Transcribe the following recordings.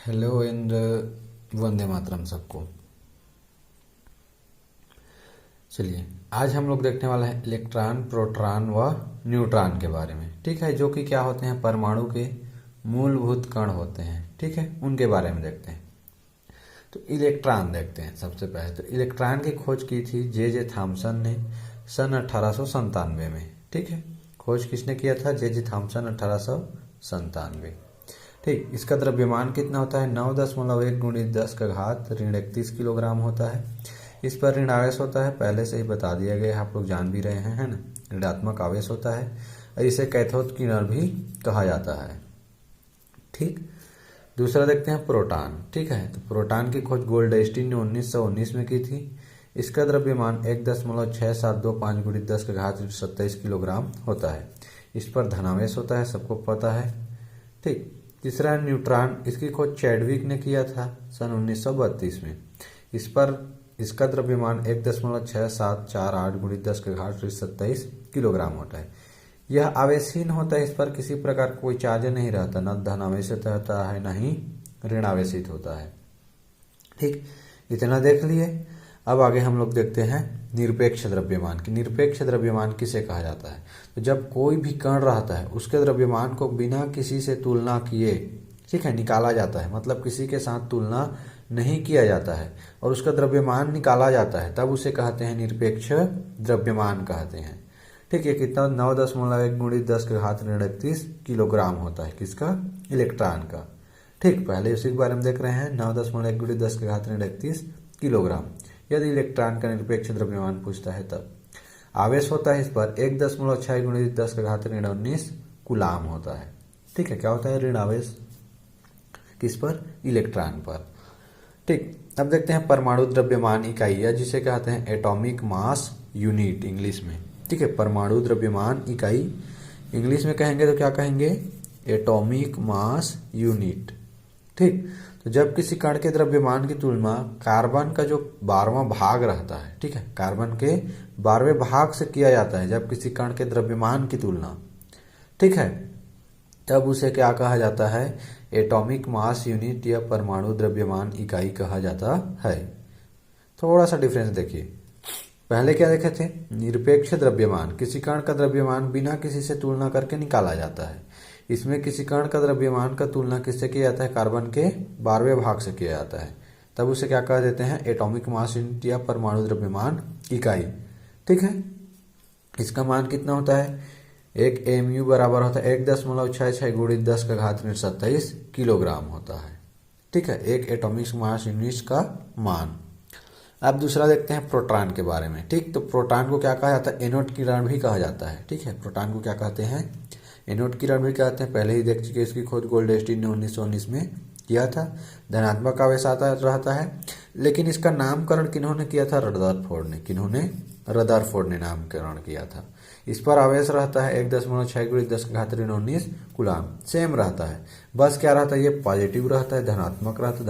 Hello and Vande Mataram सबको। चलिए आज हम लोग देखने वाला है इलेक्ट्रॉन, प्रोटॉन व न्यूट्रॉन के बारे में। ठीक है, जो कि क्या होते हैं, परमाणु के मूलभूत कण होते हैं। ठीक है, उनके बारे में देखते हैं। तो इलेक्ट्रॉन देखते हैं सबसे पहले। तो इलेक्ट्रॉन की खोज की थी जे थॉमसन ने सन 1897 में। ठीक है, खोज किसने किया था? J Thomson 1897। ठीक, इसका द्रव्यमान कितना होता है? 9.1 × 10⁻31 किलोग्राम होता है। इस पर ऋण आवेश होता है, पहले से ही बता दिया गया है, आप लोग जान भी रहे हैं, है ना। ऋणात्मक आवेश होता है और इसे कैथोड किरण भी कहा जाता है। ठीक, दूसरा देखते हैं प्रोटॉन। ठीक है, तो प्रोटॉन की खोज गोल्डस्टीन ने 1919 में की थी। इसका द्रव्यमान 1.6725 × 10⁻27 किलोग्राम होता है। इस पर धनावेश होता है, सबको पता है। ठीक, तीसरा है न्यूट्रॉन। इसकी खोज चैडविक ने किया था सन 1932 में। इसका द्रव्यमान 1.6748 × 10⁻27 किलोग्राम होता है। यह आवेशहीन होता है, इस पर किसी प्रकार कोई चार्ज नहीं रहता, न धनावेशित होता है न ही ऋण आवेशित होता है। ठीक, इतना देख लिए। अब आगे हम लोग देखते हैं निरपेक्ष द्रव्यमान की। निरपेक्ष द्रव्यमान किसे कहा जाता है? तो जब कोई भी कण रहता है उसके द्रव्यमान को बिना किसी से तुलना किए, ठीक है, निकाला जाता है। मतलब किसी के साथ तुलना नहीं किया जाता है और उसका द्रव्यमान निकाला जाता है, तब उसे कहते हैं निरपेक्ष द्रव्यमान कहते हैं। ठीक है, कितना? 9.1 × 10⁻31 किलोग्राम होता है। किसका? इलेक्ट्रॉन का। ठीक, पहले उसी के बारे में देख रहे हैं। 9.1 × 10⁻31 किलोग्राम यदि इलेक्ट्रॉन का निरपेक्ष द्रव्यमान पूछता है तब। आवेश होता है इस पर 1.6 × 10⁻19 कूलाम होता है। ठीक है, क्या होता है? ऋण आवेश। किस पर? इलेक्ट्रॉन पर। ठीक, अब देखते हैं परमाणु द्रव्यमान इकाई, या जिसे कहते हैं एटॉमिक मास यूनिट इंग्लिश में। ठीक है, परमाणु द्रव्यमान इकाई इंग्लिश में कहेंगे तो क्या कहेंगे? Atomic mass unit. ठीक, तो जब किसी कण के द्रव्यमान की तुलना कार्बन का जो 12वां भाग रहता है, ठीक है, कार्बन के 12वें भाग से किया जाता है, जब किसी कण के द्रव्यमान की तुलना, ठीक है, तब उसे क्या कहा जाता है? एटॉमिक मास यूनिट या परमाणु द्रव्यमान इकाई कहा जाता है। थोड़ा सा डिफरेंस देखिए। पहले क्या देखे थे? निरपेक्ष द्रव्यमान, किसी कण का द्रव्यमान बिना किसी से तुलना करके निकाला जाता है। इसमें किसी कण का द्रव्यमान का तुलना किससे किया जाता है? कार्बन के 12वें भाग से किया जाता है, तब उसे क्या कह देते हैं? एटॉमिक मास यूनिट या परमाणु द्रव्यमान इकाई। ठीक है, इसका मान कितना होता है? एक एमयू बराबर होता है 1.66 × 10⁻27 किलोग्राम होता है। ठीक है, एक एटॉमिक मास यूनिट का मान। अब दूसरा देखते हैं प्रोटॉन के बारे में। ठीक, तो प्रोटॉन को क्या कहा जाता है? एनोड किरण भी कहा जाता है। ठीक है, प्रोटॉन को क्या कहते हैं? एनोड किरण भी कहते हैं। पहले ही देख चुके, इसकी खोज गोल्डस्टीन ने 1919 में किया था। धनात्मक आवेश आता रहता है, लेकिन इसका नामकरण किन्होंने किया था? रदरफोर्ड ने। किन्होंने? रदरफोर्ड ने नामकरण किया था। इस पर आवेश रहता है 1.6 × 10⁻19 कूलाम। सेम रहता है, बस क्या रहता है? ये पॉजिटिव रहता है, धनात्मक रहता है,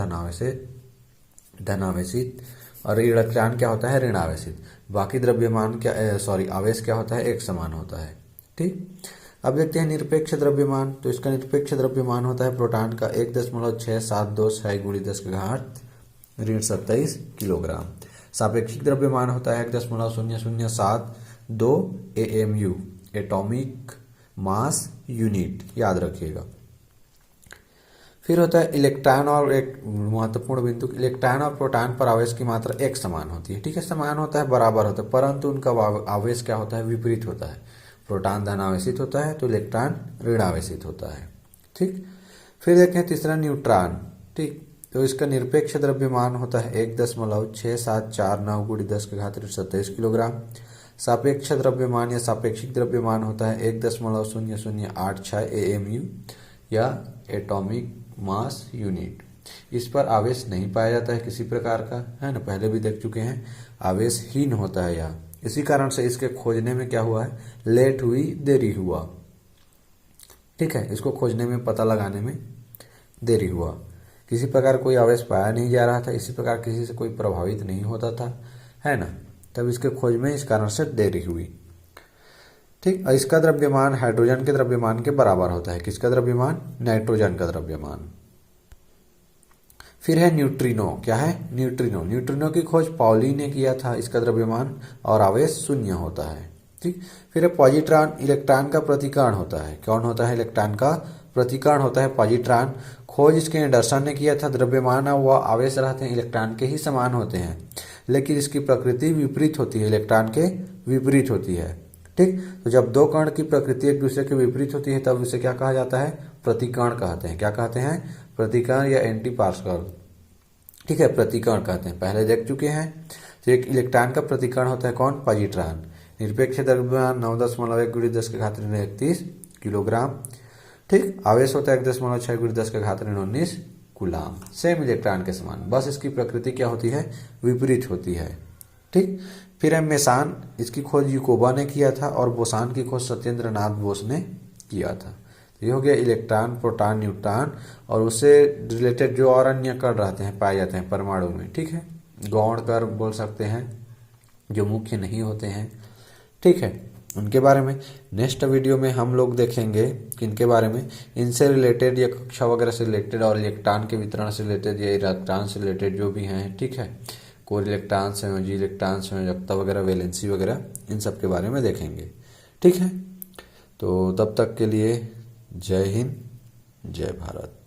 धनावेशित, और इलेक्ट्रॉन क्या होता है? ऋण आवेशित। बाकी द्रव्यमान क्या, आवेश क्या होता है? एक समान होता है। ठीक, अब देखते हैं निरपेक्ष द्रव्यमान। तो इसका निरपेक्ष द्रव्यमान होता है प्रोटॉन का 1.6726 × 10⁻27 किलोग्राम। सापेक्षिक द्रव्यमान होता है 1.0072 AMU, एटॉमिक मास यूनिट, याद रखिएगा। फिर होता है इलेक्ट्रॉन, और एक महत्वपूर्ण बिंदु, इलेक्ट्रॉन और प्रोटॉन पर आवेश की मात्रा एक समान होती है। ठीक है, समान होता है, बराबर होता है, परंतु उनका आवेश क्या होता है? विपरीत होता है। प्रोटॉन धन आवेशित होता है तो इलेक्ट्रॉन ऋण आवेशित होता है। ठीक, फिर देखें तीसरा न्यूट्रॉन। ठीक, तो इसका निरपेक्ष द्रव्यमान होता है 1.6749 × 10⁻27 किलोग्राम। सापेक्ष द्रव्यमान या सापेक्षिक द्रव्यमान होता है 1.0086 AMU या एटॉमिक मास यूनिट। इस पर आवेश नहीं पाया जाता है किसी प्रकार का, है ना, पहले भी देख चुके हैं। आवेशहीन होता है यह, इसी कारण से इसके खोजने में क्या हुआ है? लेट हुई, देरी हुआ। ठीक है, इसको खोजने में, पता लगाने में देरी हुआ। किसी प्रकार कोई आवेश पाया नहीं जा रहा था, इसी प्रकार किसी से कोई प्रभावित नहीं होता था, है ना, तब इसके खोज में इस कारण से देरी हुई। ठीक, इसका द्रव्यमान हाइड्रोजन के द्रव्यमान के बराबर होता है। किसका द्रव्यमान? नाइट्रोजन का द्रव्यमान। फिर है न्यूट्रिनो। क्या है? न्यूट्रिनो। न्यूट्रिनो की खोज पाउली ने किया था। इसका द्रव्यमान और आवेश शून्य होता है। ठीक। फिर है पॉजिट्रॉन। इलेक्ट्रॉन का प्रतिकर्ण होता है। कौन होता है? इलेक्ट्रॉन का प्रतिकर्ण होता है पॉजिट्रॉन। खोज इसके एंडरसन ने किया था। द्रव्यमान व आवेश रहते हैं इलेक्ट्रॉन के ही समान होते हैं, लेकिन इसकी प्रकृति विपरीत होती है, इलेक्ट्रॉन के विपरीत होती है। ठीक। तो जब दो कण की प्रकृति एक दूसरे के विपरीत होती है तब उसे क्या कहा जाता है? प्रतिकर्ण कहते हैं। क्या कहते हैं? प्रतिकर्ण या एंटी पार्शिकल। ठीक है, प्रतिकर्ण कहते हैं, पहले देख चुके हैं। तो एक इलेक्ट्रॉन का प्रतिकर्ण होता है कौन? पॉजिट्रॉन। निरपेक्ष द्रव्यमान 9.1 × 10⁻³ किलोग्राम। ठीक। आवेश होता है 1.6 × 10⁻19 कूलाम। सेम इलेक्ट्रॉन के समान, बस इसकी प्रकृति क्या होती है? विपरीत होती है। ठीक। फिर है मेसान। इसकी खोज यूकोबा ने किया था और बोसान की खोज सत्येंद्र नाथ बोस ने किया था। तो ये हो गया इलेक्ट्रॉन, प्रोटॉन, न्यूट्रॉन और उससे रिलेटेड जो और अन्य कण रहते हैं पाए जाते हैं परमाणु में। ठीक है, गौण कण बोल सकते हैं, जो मुख्य नहीं होते हैं। ठीक है, उनके बारे में नेक्स्ट वीडियो में हम लोग देखेंगे कि इनके बारे में, इनसे रिलेटेड या कक्षा वगैरह से रिलेटेड और इलेक्ट्रॉन के वितरण से रिलेटेड या इलेक्ट्रॉन से रिलेटेड जो भी हैं। ठीक है, कोर इलेक्ट्रॉन, संयोजी इलेक्ट्रॉन, संयोजकता वगैरह, वैलेंसी वगैरह, इन सब के बारे में देखेंगे। ठीक है, तो तब तक के लिए जय हिंद, जय भारत।